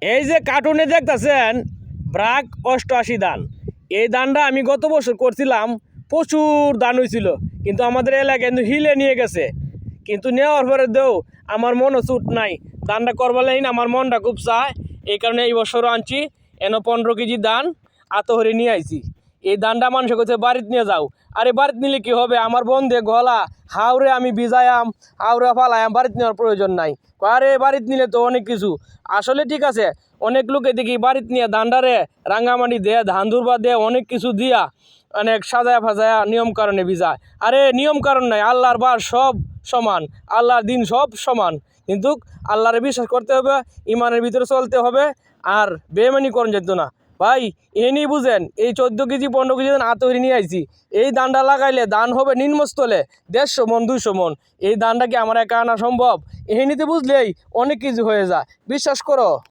এই যে কার্টুনে দেখতেছেন ব্রাক 88 ধান, এই ধানটা আমি গত বছর করছিলাম, প্রচুর ধান হয়েছিল, কিন্তু আমাদের এলাকায় কিন্তু হিলে নিয়ে গেছে। কিন্তু নেওয়ার পরে দেও আমার মনও ছুট নাই, ধানটা করবার লাইন আমার মনটা খুব চায়, এই কারণে এই বছরও আনছি। এনে 15 কেজি ধান আতহরে নিয়ে আইছি। এই ধানটা মানুষের কাছে বাড়িতে নিয়ে যাও। আরে বাড়িতে নিলে কি হবে, আমার বন্ধে গলা হাওড়ে আমি ভিজায়াম, হাওড়ে ফালায়াম, বাড়িতে নেওয়ার প্রয়োজন নাই। আরে বাড়িতে নিলে তো অনেক কিছু, আসলে ঠিক আছে, অনেক লোকে দেখি বাড়িতে নিয়ে ধানটারে রাঙ্গামাটি দেয়, ধান দুর্বা দেয়, অনেক কিছু দিয়া অনেক সাজায়া ফাজায়া নিয়ম কারণে ভিজায়। আরে নিয়ম কারণ নাই, আল্লাহর বার সব সমান, আল্লাহর দিন সব সমান, কিন্তু আল্লাহরে বিশ্বাস করতে হবে, ইমানের ভিতরে চলতে হবে, আর বেমানি করণ যেত না ভাই। এনি বুঝেন, এই 14 কেজি 15 কেজি ধান আতহরি নিয়ে আইছি। এই ধানটা লাগাইলে ধান হবে নিম্নস্থলে 150 মন 200 মন। এই ধানটা কি আমার একা আনা সম্ভব? এনিতে বুঝলেই অনেক কিছু হয়ে যায়, বিশ্বাস করো।